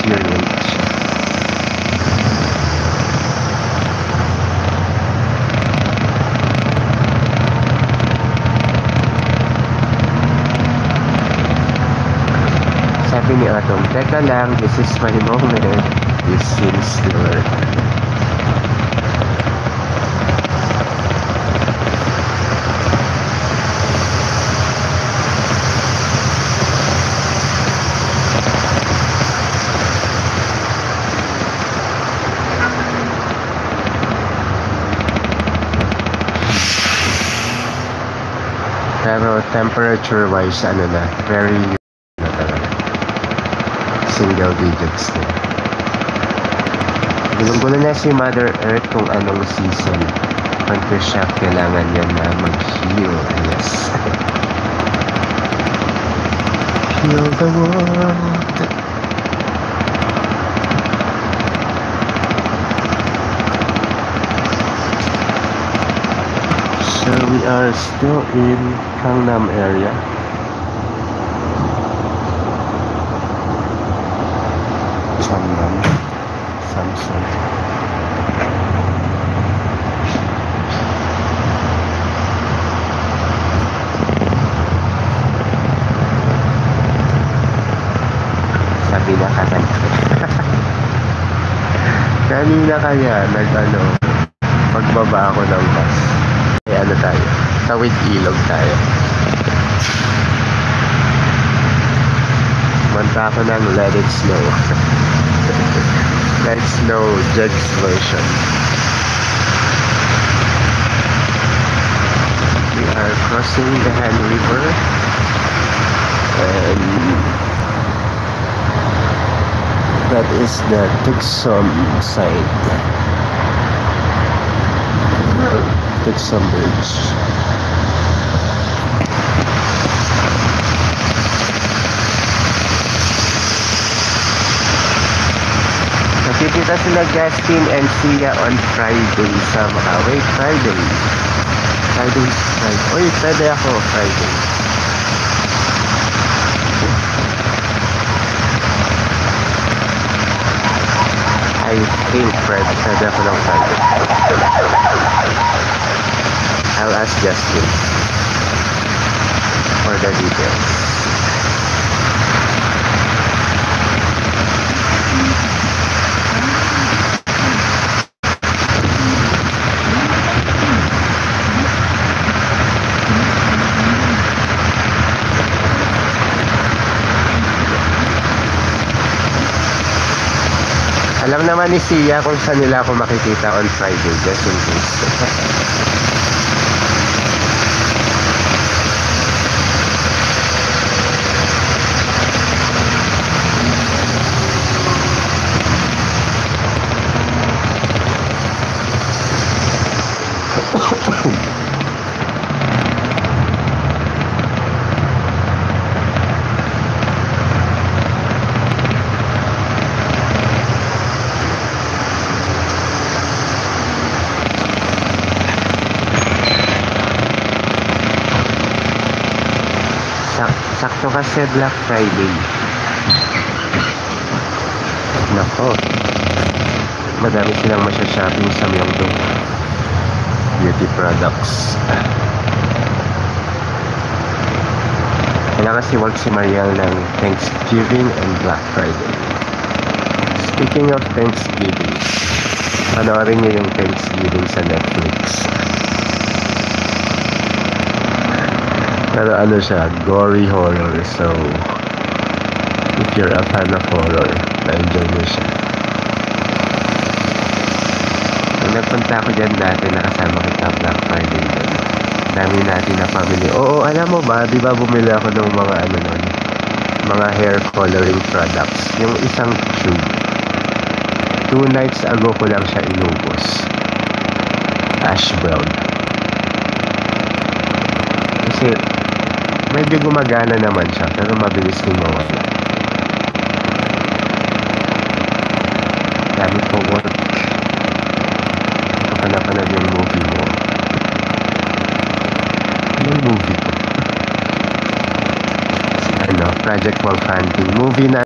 deteriorate siya. Sabi ni Atom, teka lang, this is my moment. This seems to work. Pero temperature wise, ano na, very single digits na. Gulong-gulo na si Mother Earth kung anong season. Pagka siya, kailangan niya na mag-heal. Yes. Heal the world. So we are still in Gangnam area. Samsung. Sabi na katanya. Kanina kaya pagbaba ako ng bus. Eh tayo? Tawid ilog tayo. Manta ako ng Let It Snow. Let It Snow Jed's version. We are crossing the Han River and that is the Tuksum side. Tuksum Bridge. Nakikita sila Justin and Sia on Friday somehow. Wait, Friday. Uy, pwede ako Friday. I think pwede ako ng Friday. I'll ask Justin for the details. Alam naman ni Sia kung saan nila ako makikita on Friday, just in case. Sakto kasi Black Friday. Nako, madami silang masya-shopping sa Myeongdong beauty products. Kailangan kasi work si Mariel ng Thanksgiving and Black Friday. Speaking of Thanksgiving, panoorin niyo yung Thanksgiving sa Netflix. Pero ano siya, gory horror. So, if you're a fan of horror, na-enjoy mo siya. Nung nagpunta ako dyan dati, nakasama kita Black Friday doon. Dami natin na family. Oo, alam mo ba, di ba bumili ako ng mga mga hair coloring products. Yung isang tube. 2 nights ago ko lang siya inubos. Ash brown. Kasi, medyo gumagana naman siya, pero mabilis din mawala. Dami ko work. Ito ka napanood yung movie mo. Anong movie ko? Project Wolf Hunting. Movie na